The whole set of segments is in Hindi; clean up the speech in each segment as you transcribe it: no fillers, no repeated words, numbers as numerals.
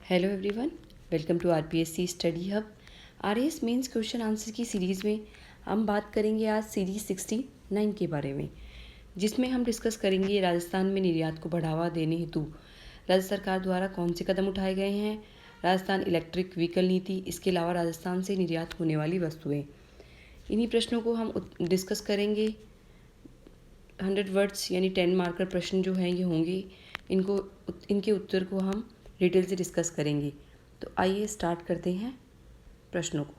Hello everyone, welcome to RPSC study hub. RAS mains question answer की सीरीज़ में हम बात करेंगे आज सीरीज 69 के बारे में, जिसमें हम डिस्कस करेंगे राजस्थान में निर्यात को बढ़ावा देने हेतु राज्य सरकार द्वारा कौन से कदम उठाए गए हैं, राजस्थान इलेक्ट्रिक व्हीकल नीति, इसके अलावा राजस्थान से निर्यात होने वाली वस्तुएँ। इन्हीं प्रश्नों को हम डिस्कस करेंगे। 100 वर्ड्स यानी 10 मार्कर प्रश्न जो हैं ये होंगे, इनके उत्तर को हम डिटेल से डिस्कस करेंगे। तो आइए स्टार्ट करते हैं प्रश्नों को।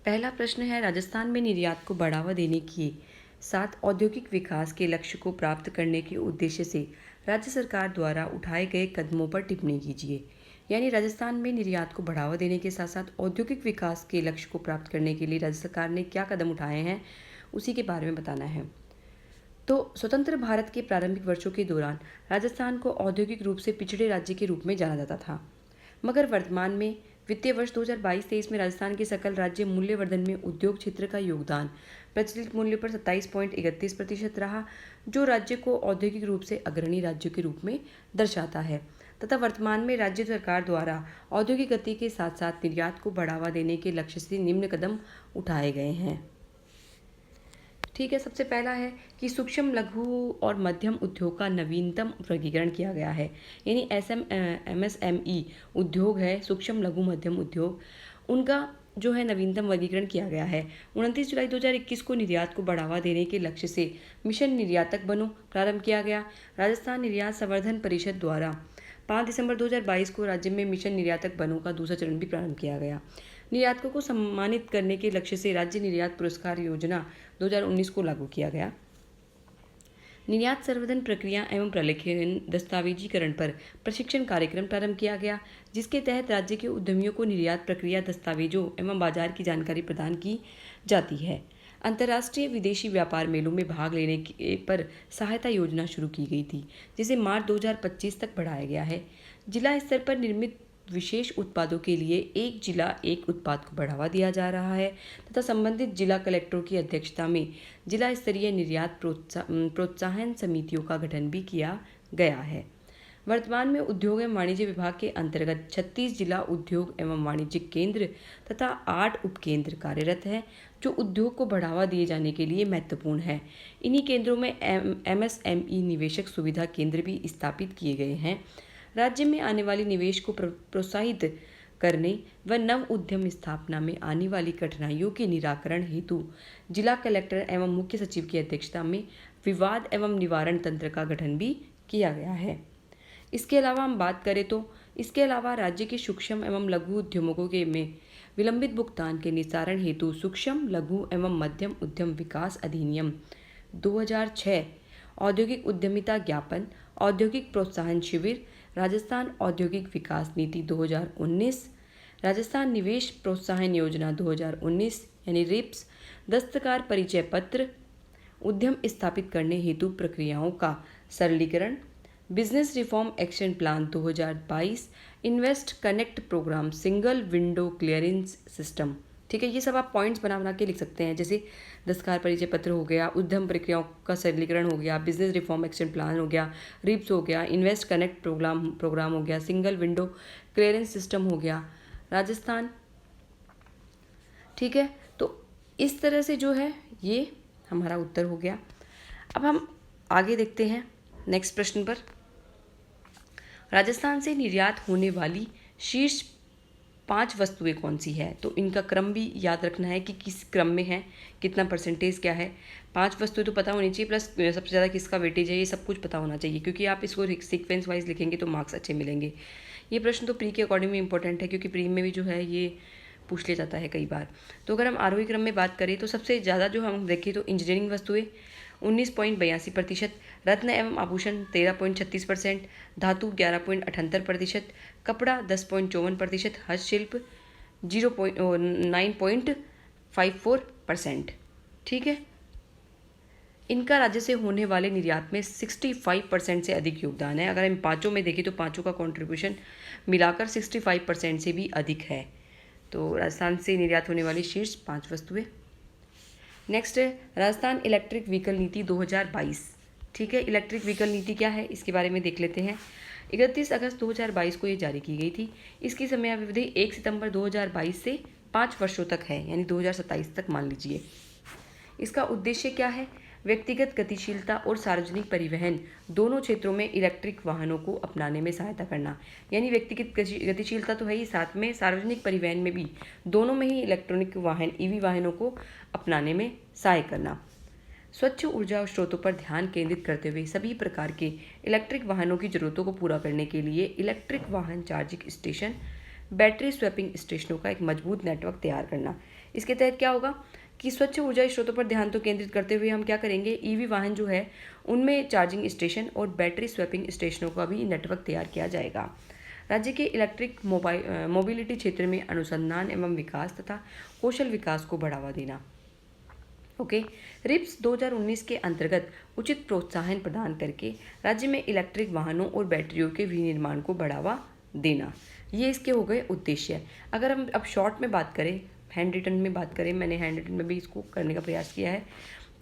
पहला प्रश्न है, राजस्थान में निर्यात को बढ़ावा देने के साथ औद्योगिक विकास के लक्ष्य को प्राप्त करने के उद्देश्य से राज्य सरकार द्वारा उठाए गए कदमों पर टिप्पणी कीजिए। यानी राजस्थान में निर्यात को बढ़ावा देने के साथ साथ औद्योगिक विकास के लक्ष्य को प्राप्त करने के लिए राज्य सरकार ने क्या कदम उठाए हैं, उसी के बारे में बताना है। तो स्वतंत्र भारत के प्रारंभिक वर्षों के दौरान राजस्थान को औद्योगिक रूप से पिछड़े राज्य के रूप में जाना जाता था, मगर वर्तमान में वित्तीय वर्ष 2022-23 में राजस्थान के सकल राज्य मूल्यवर्धन में उद्योग क्षेत्र का योगदान प्रचलित मूल्य पर 27.31% रहा, जो राज्य को औद्योगिक रूप से अग्रणी राज्यों के रूप में दर्शाता है तथा वर्तमान में राज्य सरकार द्वारा औद्योगिक गति के साथ साथ निर्यात को बढ़ावा देने के लक्ष्य से निम्न कदम उठाए गए हैं। ठीक है, सबसे पहला है कि सूक्ष्म लघु और मध्यम उद्योग का नवीनतम वर्गीकरण किया गया है। यानी MSME उद्योग है, सूक्ष्म लघु मध्यम उद्योग, उनका जो है नवीनतम वर्गीकरण किया गया है। 29 जुलाई 2021 को निर्यात को बढ़ावा देने के लक्ष्य से मिशन निर्यातक बनो प्रारंभ किया गया। राजस्थान निर्यात संवर्धन परिषद द्वारा 5 दिसंबर 2022 को राज्य में मिशन निर्यातक बनो का दूसरा चरण भी प्रारंभ किया गया। निर्यातकों को सम्मानित करने के लक्ष्य से राज्य निर्यात पुरस्कार योजना 2019 को लागू किया गया। निर्यात संवर्धन प्रक्रिया एवं प्रलेखन दस्तावेजीकरण पर प्रशिक्षण कार्यक्रम प्रारंभ किया गया, जिसके तहत राज्य के उद्यमियों को निर्यात प्रक्रिया, दस्तावेजों एवं बाजार की जानकारी प्रदान की जाती है। अंतर्राष्ट्रीय विदेशी व्यापार मेलों में भाग लेने पर सहायता योजना शुरू की गई थी, जिसे मार्च 2025 तक बढ़ाया गया है। जिला स्तर पर निर्मित विशेष उत्पादों के लिए एक जिला एक उत्पाद को बढ़ावा दिया जा रहा है तथा संबंधित जिला कलेक्टरों की अध्यक्षता में जिला स्तरीय निर्यात प्रोत्साहन समितियों का गठन भी किया गया है। वर्तमान में उद्योग एवं वाणिज्य विभाग के अंतर्गत 36 जिला उद्योग एवं वाणिज्यिक केंद्र तथा 8 उपकेंद्र कार्यरत हैं, जो उद्योग को बढ़ावा दिए जाने के लिए महत्वपूर्ण है। इन्हीं केंद्रों में MSME निवेशक सुविधा केंद्र भी स्थापित किए गए हैं। राज्य में आने वाली निवेश को प्रोत्साहित करने व नव उद्यम स्थापना में आने वाली कठिनाइयों के निराकरण हेतु जिला कलेक्टर एवं मुख्य सचिव की अध्यक्षता में विवाद एवं निवारण तंत्र का गठन भी किया गया है। इसके अलावा हम बात करें तो इसके अलावा राज्य के सूक्ष्म एवं लघु उद्यमों के में विलंबित भुगतान के निस्तारण हेतु सूक्ष्म लघु एवं मध्यम उद्यम विकास अधिनियम 2006, औद्योगिक उद्यमिता ज्ञापन, औद्योगिक प्रोत्साहन शिविर, राजस्थान औद्योगिक विकास नीति 2019, राजस्थान निवेश प्रोत्साहन योजना 2019 यानी रिप्स, दस्तकार परिचय पत्र, उद्यम स्थापित करने हेतु प्रक्रियाओं का सरलीकरण, business reform action plan 2022, invest connect programme, single window clearance system. ठीक है, ये सब आप पॉइंट्स बना के लिख सकते हैं, जैसे दस्तकार परिचय पत्र हो गया, उद्यम प्रक्रियाओं का सरलीकरण हो गया, बिजनेस रिफॉर्म एक्शन प्लान हो गया, रिप्स हो गया, इन्वेस्ट कनेक्ट प्रोग्राम हो गया, सिंगल विंडो क्लियरेंस सिस्टम हो गया, राजस्थान। ठीक है, तो इस तरह से जो है ये हमारा उत्तर हो गया। अब हम आगे देखते हैं नेक्स्ट प्रश्न पर। राजस्थान से निर्यात होने वाली शीर्ष 5 वस्तुएं कौन सी है, तो इनका क्रम भी याद रखना है कि किस क्रम में है, कितना परसेंटेज क्या है। 5 वस्तुएं तो पता होनी चाहिए, प्लस सबसे ज़्यादा किसका वेटेज है, ये सब कुछ पता होना चाहिए, क्योंकि आप इसको सीक्वेंस वाइज लिखेंगे तो मार्क्स अच्छे मिलेंगे। ये प्रश्न तो प्री के अकॉर्डिंग में इंपॉर्टेंट है, क्योंकि प्री में भी जो है ये पूछ लिया जाता है कई बार। तो अगर हम आरोही क्रम में बात करें तो सबसे ज़्यादा जो हम देखें तो इंजीनियरिंग वस्तुएँ 19.82%, रत्न एवं आभूषण 13.36%, धातु 11.78%, कपड़ा 10.54%, हस्तशिल्प 9.54%। ठीक है, इनका राज्य से होने वाले निर्यात में 65% से अधिक योगदान है। अगर हम पाँचों में देखें तो पाँचों का कंट्रीब्यूशन मिलाकर 65% से भी अधिक है। तो राजस्थान से निर्यात होने वाली शीर्ष 5 वस्तुएं। नेक्स्ट है राजस्थान इलेक्ट्रिक व्हीकल नीति 2022। ठीक है। इलेक्ट्रिक व्हीकल नीति क्या है, इसके बारे में देख लेते हैं। 31 अगस्त 2022 को ये जारी की गई थी। इसकी समयावधि 1 सितंबर 2022 से 5 वर्षों तक है, यानी 2027 तक मान लीजिए। इसका उद्देश्य क्या है? व्यक्तिगत गतिशीलता और सार्वजनिक परिवहन दोनों क्षेत्रों में इलेक्ट्रिक वाहनों को अपनाने में सहायता करना। यानी व्यक्तिगत गतिशीलता तो है ही, साथ में सार्वजनिक परिवहन में भी, दोनों में ही इलेक्ट्रॉनिक वाहन ईवी वाहनों को अपनाने में सहाय करना। स्वच्छ ऊर्जा स्रोतों पर ध्यान केंद्रित करते हुए सभी प्रकार के इलेक्ट्रिक वाहनों की जरूरतों को पूरा करने के लिए इलेक्ट्रिक वाहन चार्जिंग स्टेशन, बैटरी स्वैपिंग स्टेशनों का एक मजबूत नेटवर्क तैयार करना। इसके तहत क्या होगा कि स्वच्छ ऊर्जा स्रोतों पर ध्यान तो केंद्रित करते हुए हम क्या करेंगे, ईवी वाहन जो है उनमें चार्जिंग स्टेशन और बैटरी स्वैपिंग स्टेशनों का भी नेटवर्क तैयार किया जाएगा। राज्य के इलेक्ट्रिक मोबिलिटी क्षेत्र में अनुसंधान एवं विकास तथा कौशल विकास को बढ़ावा देना। ओके। रिप्स 2019 के अंतर्गत उचित प्रोत्साहन प्रदान करके राज्य में इलेक्ट्रिक वाहनों और बैटरियों के विनिर्माण को बढ़ावा देना, ये इसके हो गए उद्देश्य। अगर हम अब शॉर्ट में बात करें, हैंड रिटन में बात करें, मैंने हैंड रिटन में भी इसको करने का प्रयास किया है,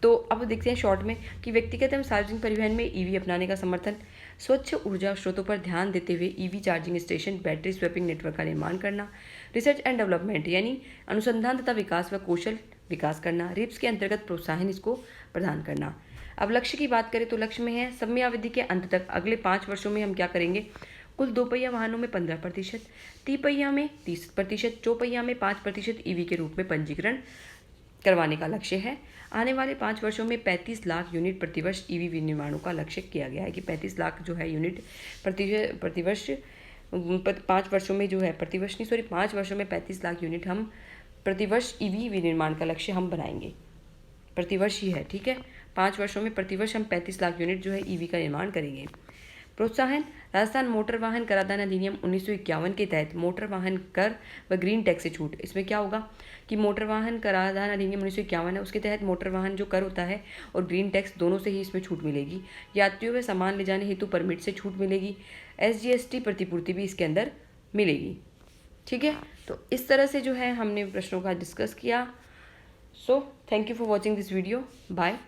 तो अब देखते हैं शॉर्ट में कि व्यक्तिगत एवं सार्वजनिक परिवहन में ईवी अपनाने का समर्थन, स्वच्छ ऊर्जा स्रोतों पर ध्यान देते हुए EV charging station, battery swapping network का निर्माण करना, रिसर्च एंड डेवलपमेंट यानी अनुसंधान तथा विकास व कौशल विकास करना, रिप्स के अंतर्गत प्रोत्साहन इसको प्रदान करना। अब लक्ष्य की बात करें तो लक्ष्य में है समयावधि के अंत तक अगले 5 वर्षों में हम क्या करेंगे, कुल 2 पहिया वाहनों में 15%, तिपहिया में 30%, चौपहिया में 5% ईवी के रूप में पंजीकरण करवाने का लक्ष्य है। आने वाले 5 वर्षों में 35 लाख यूनिट प्रतिवर्ष ईवी विनिर्माणों का लक्ष्य किया गया है कि 35 लाख जो है यूनिट प्रतिवर्ष 5 वर्षों में जो है, प्रतिवर्ष नहीं सॉरी 5 वर्षों में 35 लाख यूनिट हम प्रतिवर्ष ईवी विनिर्माण का लक्ष्य हम बनाएंगे। प्रतिवर्ष ही है, ठीक है। 5 वर्षों में प्रतिवर्ष हम 35 लाख यूनिट जो है ईवी का निर्माण करेंगे। प्रोत्साहन, राजस्थान मोटर वाहन कराधान अधिनियम 1951 के तहत मोटर वाहन कर व ग्रीन टैक्स से छूट। इसमें क्या होगा कि मोटर वाहन कराधान अधिनियम 1951 है, उसके तहत मोटर वाहन जो कर होता है और ग्रीन टैक्स दोनों से ही इसमें छूट मिलेगी। यात्रियों व सामान ले जाने हेतु परमिट से छूट मिलेगी। SGST प्रतिपूर्ति भी इसके अंदर मिलेगी, ठीक है। तो इस तरह से जो है हमने प्रश्नों का डिस्कस किया। So thank you for watching this video. Bye.